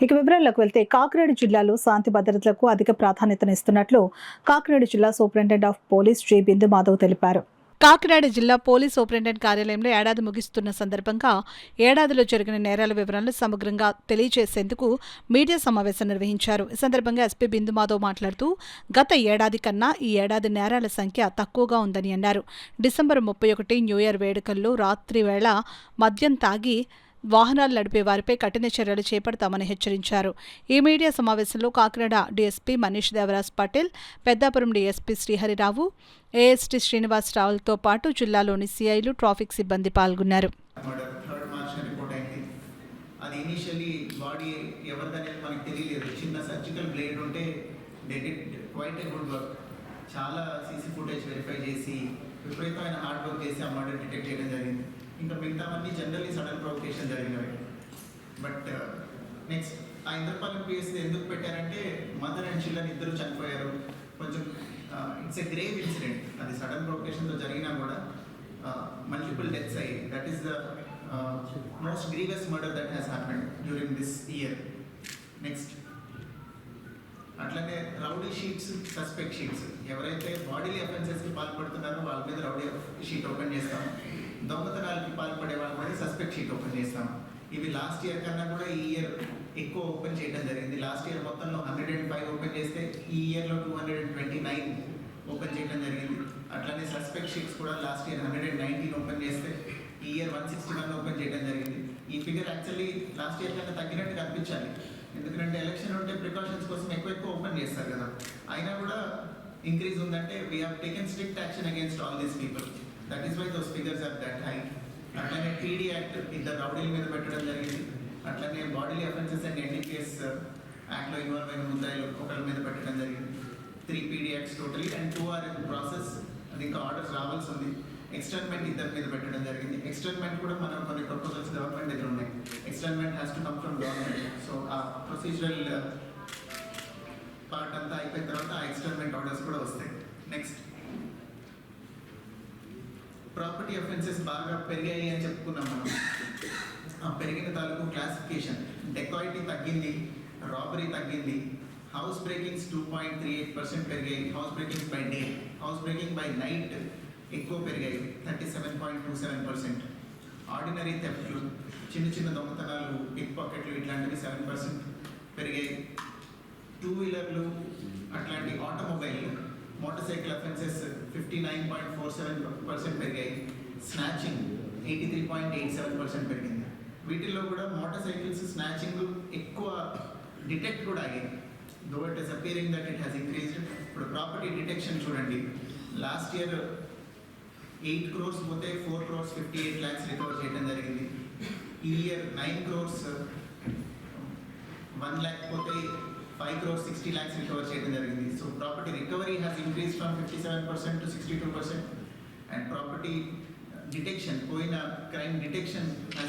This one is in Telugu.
ఇక వివరాల్లోకి వెళ్తే కాకినాడ జిల్లాలో శాంతి భద్రతలకు అధిక ప్రాధాన్యతనిస్తున్నట్లు కాకినాడ జిల్లా సూపరింటెండెంట్ ఆఫ్ పోలీస్ శ్రీ బిందు మాధవ్ తెలిపారు. కాకినాడ జిల్లా పోలీస్ సూపరింటెండెంట్ కార్యాలయంలో ఏడాది ముగిస్తున్న సందర్భంగా ఏడాదిలో జరిగిన నేరాల వివరాలను సమగ్రంగా తెలియజేసేందుకు మీడియా సమావేశం నిర్వహించారు. ఈ సందర్భంగా ఎస్పీ బిందు మాధవ్ మాట్లాడుతూ గత ఏడాది కన్నా ఈ ఏడాది నేరాల సంఖ్య తక్కువగా ఉందని అన్నారు. డిసెంబర్ 31 న్యూ ఇయర్ వేడుకల్లో రాత్రి వేళ మద్యం తాగి వాహనాలు నడిపే వారిపై కఠిన చర్యలు చేపడతామని హెచ్చరించారు. ఈ మీడియా సమావేశంలో Kakinada DSP Manish Devaraj Patel, Peddapuram DSP Sriharirao, AST శ్రీనివాసరావులతో పాటు జిల్లాలోని సిఐలు, ట్రాఫిక్ సిబ్బంది పాల్గొన్నారు. చాలా సీసీ ఫుటేజ్ వెరిఫై చేసి విపరీతమైన హార్డ్ వర్క్ చేసి ఆ మర్డర్ డిటెక్ట్ చేయడం జరిగింది. ఇంకా మిగతావన్నీ జనరల్లీ సడన్ ప్రొవొకేషన్ జరిగినవి. బట్ నెక్స్ట్ ఆ ఇంద్రపాలెం పిఎస్ ఎందుకు పెట్టారంటే మదర్ అండ్ చిల్డ్రన్ ఇద్దరు చనిపోయారు. కొంచెం ఇట్స్ ఎ గ్రేవ్ ఇన్సిడెంట్. అది సడన్ ప్రొవొకేషన్తో జరిగినా కూడా మల్టిపుల్ డెత్స్ అయ్యాయి. That is the most grievous murder that has happened during this year. Next అట్లనే రౌడీ షీట్స్, సస్పెక్ట్ షీట్స్, ఎవరైతే బాడీలీ అఫెన్సెస్కి పాల్పడుతున్నారో వాళ్ళ మీద రౌడీ షీట్ ఓపెన్ చేస్తాము. దొంగతనాలకి పాల్పడే వాళ్ళ మీద సస్పెక్ట్ షీట్ ఓపెన్ చేస్తాము. ఇవి లాస్ట్ ఇయర్ కన్నా కూడా ఈ ఇయర్ ఎక్కువ ఓపెన్ చేయడం జరిగింది. లాస్ట్ ఇయర్ మొత్తంలో 105 ఓపెన్ చేస్తే ఈ ఇయర్లో 229 ఓపెన్ చేయడం జరిగింది. అట్లనే సస్పెక్ట్ షీట్స్ కూడా లాస్ట్ ఇయర్ 119 ఓపెన్ చేస్తే ఈ ఇయర్ 161 ఓపెన్ చేయడం జరిగింది. ఈ ఫిగర్ యాక్చువల్లీ లాస్ట్ ఇయర్ కన్నా తగ్గినట్టు కనిపించాలి. ఎందుకంటే ఎలక్షన్ ఉంటే ప్రికాషన్స్ కోసం ఎక్కువ ఓపెన్ చేస్తారు కదా. అయినా కూడా ఇంక్రీజ్ ఉందంటే we have taken strict action against all these people. That is why those figures are that high. అట్లనే పీడీ యాక్ట్ ఇద్దరు రౌడీల మీద పెట్టడం జరిగింది. అట్లనే బాడీలీ అఫెన్సెస్ అండ్ ఎన్డీపీఎస్ యాక్ట్లో ఇన్వాల్వ్ అయిన ముద్దాయిలు ఒకరి మీద పెట్టడం జరిగింది. 3 PD acts totally and 2 are in process. అది ఇంకా ఆర్డర్స్ రావాల్సి ఉంది. ఎక్స్టర్న్మెంట్ ఇద్దరి మీద పెట్టడం జరిగింది. ఎక్స్టర్న్మెంట్ కూడా మనం కొన్ని ప్రపోజల్స్ గవర్నమెంట్ దగ్గర ఉన్నాయి. Externment has to come from government. So ఆ ప్రొసీజరల్ పార్ట్ అంతా అయిపోయిన తర్వాత ఆ ఎక్స్టర్న్మెంట్ ఆర్డర్స్ కూడా వస్తాయి. నెక్స్ట్ ప్రాపర్టీ అఫెన్సెస్ బాగా పెరిగాయి అని చెప్పుకున్నాం మనం. ఆ పెరిగిన తాలూకు క్లాసిఫికేషన్, డెకాయిటీ తగ్గింది, రాబరీ తగ్గింది, హౌస్ బ్రేకింగ్స్ 2.38% పెరిగాయి. House breakings by day, house breaking by night ఎక్కువ పెరిగాయి, 37.27%. ఆర్డినరీ థెఫ్ట్లు, చిన్న దొంగతనాలు, పిక్ పాకెట్లు ఇట్లాంటివి 7% పెరిగాయి. 2 వీలర్లు అట్లాంటి ఆటోమొబైల్, మోటార్ సైకిల్ అఫెన్సెస్ 59.47% పెరిగాయి. స్నాచింగ్ 83.87% పెరిగింది. వీటిల్లో కూడా మోటార్ సైకిల్స్ స్నాచింగ్ ఎక్కువ డిటెక్ట్ కూడా అయ్యాయి. Though it is appearing that it has increased. ఇప్పుడు ప్రాపర్టీ డిటెక్షన్ చూడండి, లాస్ట్ ఇయర్ 8 crores పోతే 4 crores 58 lakhs రికవర్ చేయడం జరిగింది. ఈ ఇయర్ 9 crores 1 lakh పోతే 5 crores 60 lakhs రికవర్ చేయడం జరిగింది. So property recovery has increase from 57% to 62%. And property detection, పోయిన క్రైమ్ డిటెక్షన్ హ్యాస్